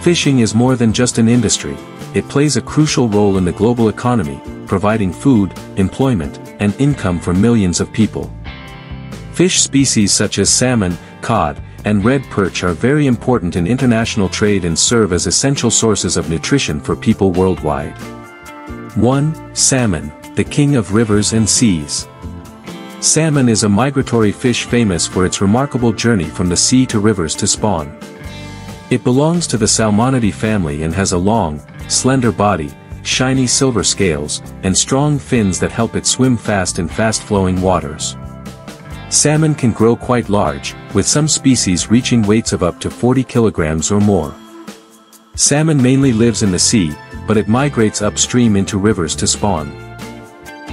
Fishing is more than just an industry, it plays a crucial role in the global economy, providing food, employment, and income for millions of people. Fish species such as salmon, cod, and red perch are very important in international trade and serve as essential sources of nutrition for people worldwide. 1. Salmon, the king of rivers and seas. Salmon is a migratory fish famous for its remarkable journey from the sea to rivers to spawn. It belongs to the Salmonidae family and has a long, slender body, shiny silver scales, and strong fins that help it swim fast in fast-flowing waters. Salmon can grow quite large, with some species reaching weights of up to 40 kilograms or more. Salmon mainly lives in the sea, but it migrates upstream into rivers to spawn.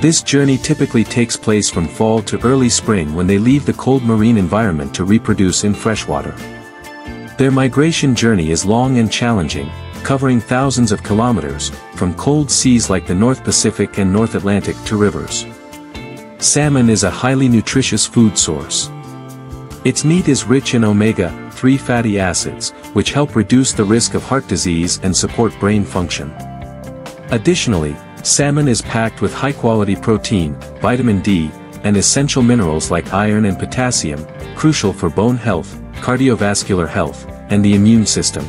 This journey typically takes place from fall to early spring when they leave the cold marine environment to reproduce in freshwater. Their migration journey is long and challenging, covering thousands of kilometers, from cold seas like the North Pacific and North Atlantic to rivers. Salmon is a highly nutritious food source. Its meat is rich in omega-3 fatty acids, which help reduce the risk of heart disease and support brain function. Additionally, salmon is packed with high-quality protein, vitamin D, and essential minerals like iron and potassium, crucial for bone health, cardiovascular health, and the immune system.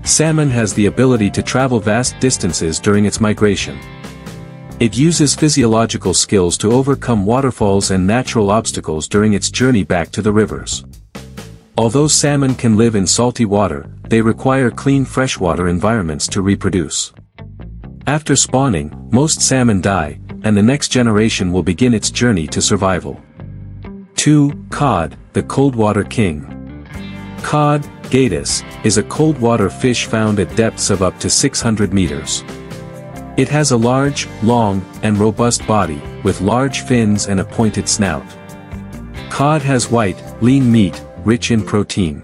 Salmon has the ability to travel vast distances during its migration. It uses physiological skills to overcome waterfalls and natural obstacles during its journey back to the rivers. Although salmon can live in salty water, they require clean freshwater environments to reproduce. After spawning, most salmon die, and the next generation will begin its journey to survival. 2. Cod, the coldwater king. Cod, Gatus, is a coldwater fish found at depths of up to 600 meters. It has a large, long, and robust body, with large fins and a pointed snout. Cod has white, lean meat, rich in protein.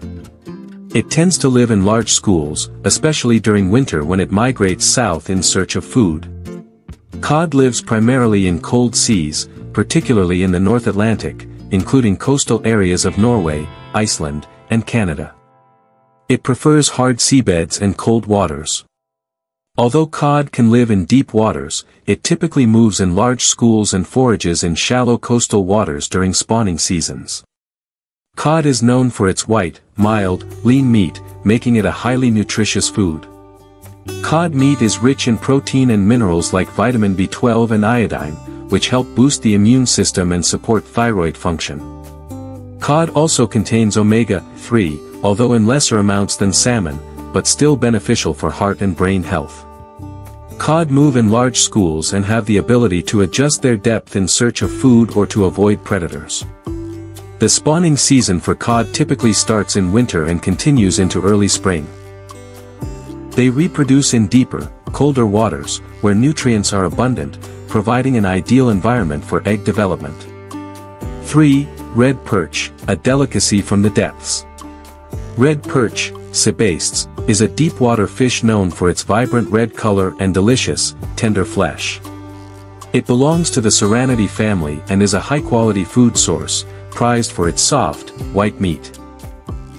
It tends to live in large schools, especially during winter when it migrates south in search of food. Cod lives primarily in cold seas, particularly in the North Atlantic, including coastal areas of Norway, Iceland, and Canada. It prefers hard seabeds and cold waters. Although cod can live in deep waters, it typically moves in large schools and forages in shallow coastal waters during spawning seasons. Cod is known for its white, mild, lean meat, making it a highly nutritious food. Cod meat is rich in protein and minerals like vitamin B12 and iodine, which help boost the immune system and support thyroid function. Cod also contains omega-3, although in lesser amounts than salmon, but still beneficial for heart and brain health. Cod move in large schools and have the ability to adjust their depth in search of food or to avoid predators. The spawning season for cod typically starts in winter and continues into early spring. They reproduce in deeper, colder waters, where nutrients are abundant, providing an ideal environment for egg development. 3. Red perch, a delicacy from the depths. Red perch, sebastes, is a deep-water fish known for its vibrant red color and delicious, tender flesh. It belongs to the Serranidae family and is a high-quality food source, prized for its soft, white meat.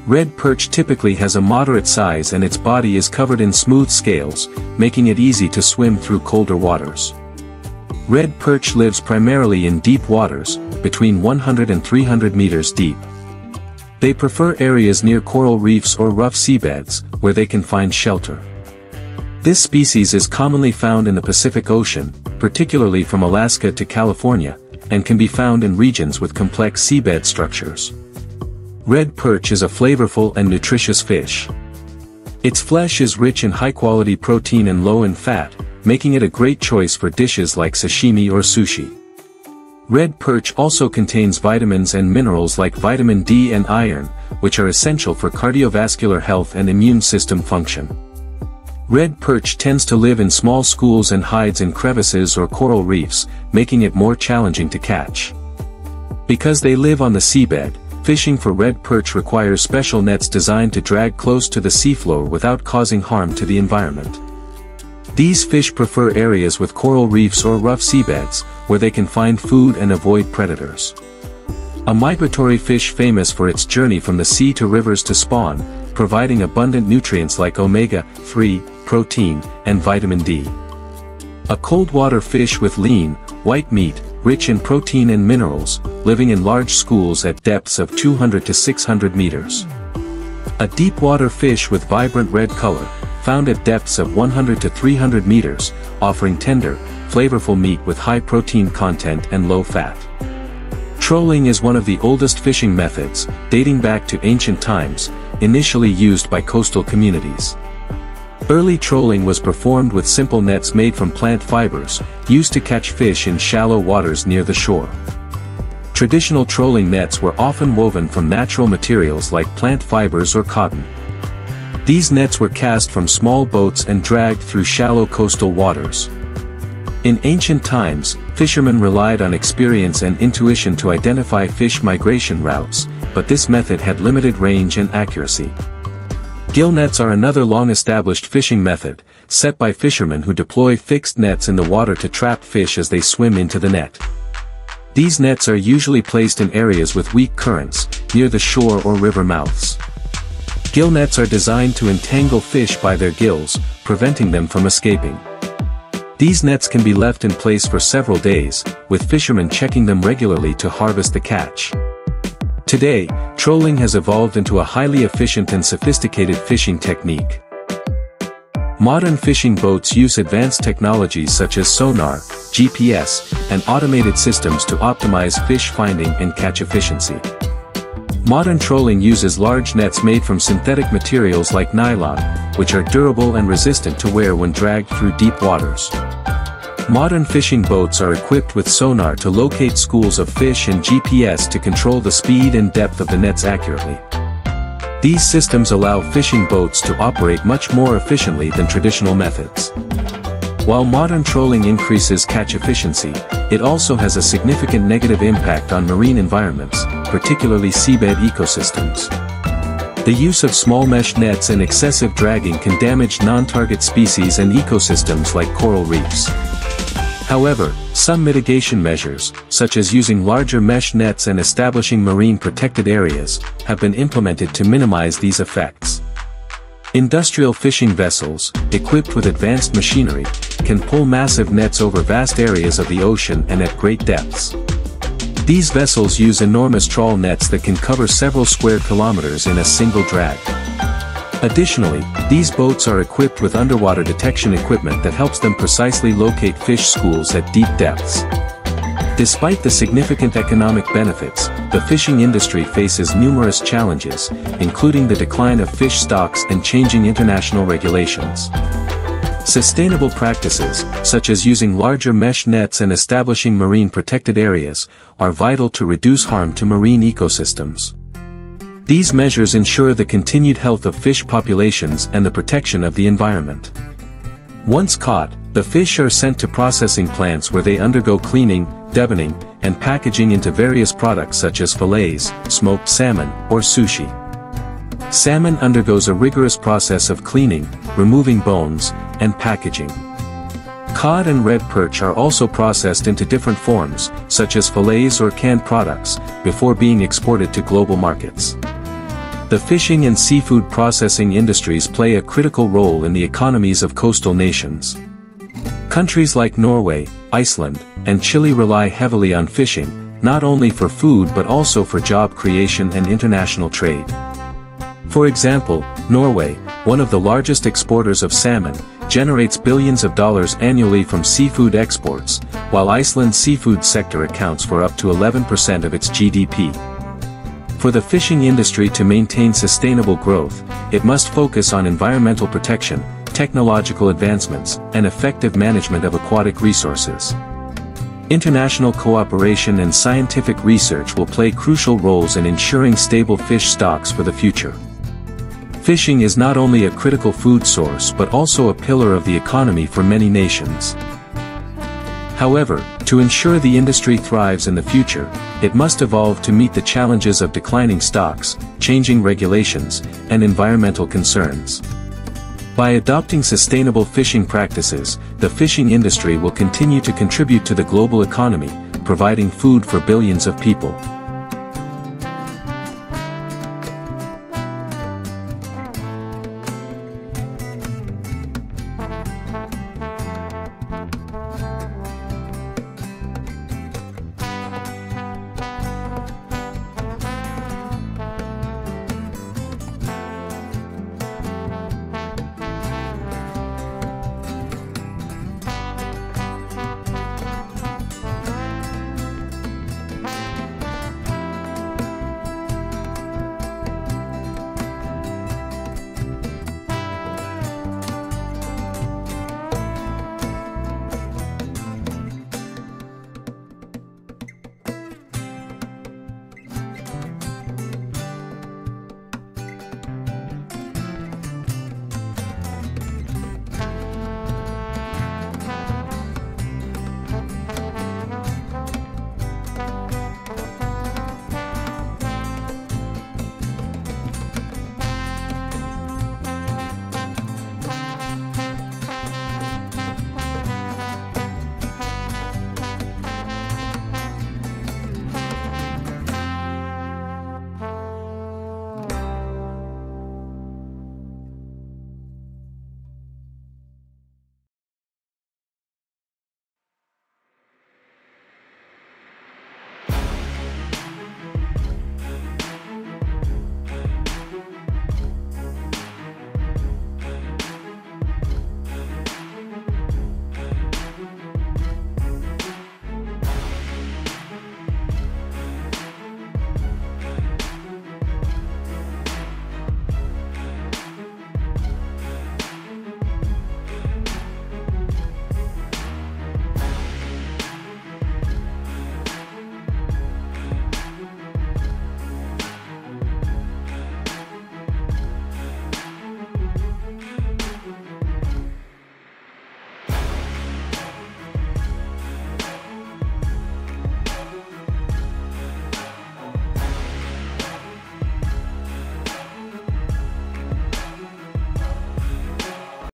Red perch typically has a moderate size and its body is covered in smooth scales, making it easy to swim through colder waters. Red perch lives primarily in deep waters, between 100 and 300 meters deep. They prefer areas near coral reefs or rough seabeds, where they can find shelter. This species is commonly found in the Pacific Ocean, particularly from Alaska to California, and can be found in regions with complex seabed structures. Red perch is a flavorful and nutritious fish. Its flesh is rich in high-quality protein and low in fat, making it a great choice for dishes like sashimi or sushi. Red perch also contains vitamins and minerals like vitamin D and iron, which are essential for cardiovascular health and immune system function. Red perch tends to live in small schools and hides in crevices or coral reefs, making it more challenging to catch. Because they live on the seabed, fishing for red perch requires special nets designed to drag close to the seafloor without causing harm to the environment. These fish prefer areas with coral reefs or rough seabeds, where they can find food and avoid predators. A migratory fish famous for its journey from the sea to rivers to spawn, providing abundant nutrients like omega-3, protein, and vitamin D. A cold-water fish with lean, white meat, rich in protein and minerals, living in large schools at depths of 200 to 600 meters. A deep-water fish with vibrant red color, found at depths of 100 to 300 meters, offering tender, flavorful meat with high protein content and low fat. Trolling is one of the oldest fishing methods, dating back to ancient times, initially used by coastal communities. Early trolling was performed with simple nets made from plant fibers, used to catch fish in shallow waters near the shore. Traditional trolling nets were often woven from natural materials like plant fibers or cotton. These nets were cast from small boats and dragged through shallow coastal waters. In ancient times, fishermen relied on experience and intuition to identify fish migration routes, but this method had limited range and accuracy. Gill nets are another long-established fishing method, set by fishermen who deploy fixed nets in the water to trap fish as they swim into the net. These nets are usually placed in areas with weak currents, near the shore or river mouths. Gill nets are designed to entangle fish by their gills, preventing them from escaping. These nets can be left in place for several days, with fishermen checking them regularly to harvest the catch. Today, trolling has evolved into a highly efficient and sophisticated fishing technique. Modern fishing boats use advanced technologies such as sonar, GPS, and automated systems to optimize fish finding and catch efficiency. Modern trolling uses large nets made from synthetic materials like nylon, which are durable and resistant to wear when dragged through deep waters. Modern fishing boats are equipped with sonar to locate schools of fish and GPS to control the speed and depth of the nets accurately. These systems allow fishing boats to operate much more efficiently than traditional methods. While modern trolling increases catch efficiency, it also has a significant negative impact on marine environments, particularly seabed ecosystems. The use of small mesh nets and excessive dragging can damage non-target species and ecosystems like coral reefs. However, some mitigation measures, such as using larger mesh nets and establishing marine protected areas, have been implemented to minimize these effects. Industrial fishing vessels, equipped with advanced machinery, can pull massive nets over vast areas of the ocean and at great depths. These vessels use enormous trawl nets that can cover several square kilometers in a single drag. Additionally, these boats are equipped with underwater detection equipment that helps them precisely locate fish schools at deep depths. Despite the significant economic benefits, the fishing industry faces numerous challenges, including the decline of fish stocks and changing international regulations. Sustainable practices, such as using larger mesh nets and establishing marine protected areas, are vital to reduce harm to marine ecosystems. These measures ensure the continued health of fish populations and the protection of the environment. Once caught, the fish are sent to processing plants where they undergo cleaning, deboning, and packaging into various products such as fillets, smoked salmon, or sushi. Salmon undergoes a rigorous process of cleaning, removing bones, and packaging. Cod and red perch are also processed into different forms, such as fillets or canned products, before being exported to global markets. The fishing and seafood processing industries play a critical role in the economies of coastal nations. Countries like Norway, Iceland, and Chile rely heavily on fishing, not only for food but also for job creation and international trade. For example, Norway, one of the largest exporters of salmon, generates billions of dollars annually from seafood exports, while Iceland's seafood sector accounts for up to 11% of its GDP. For the fishing industry to maintain sustainable growth, it must focus on environmental protection, technological advancements, and effective management of aquatic resources. International cooperation and scientific research will play crucial roles in ensuring stable fish stocks for the future. Fishing is not only a critical food source but also a pillar of the economy for many nations. However, to ensure the industry thrives in the future, it must evolve to meet the challenges of declining stocks, changing regulations, and environmental concerns. By adopting sustainable fishing practices, the fishing industry will continue to contribute to the global economy, providing food for billions of people.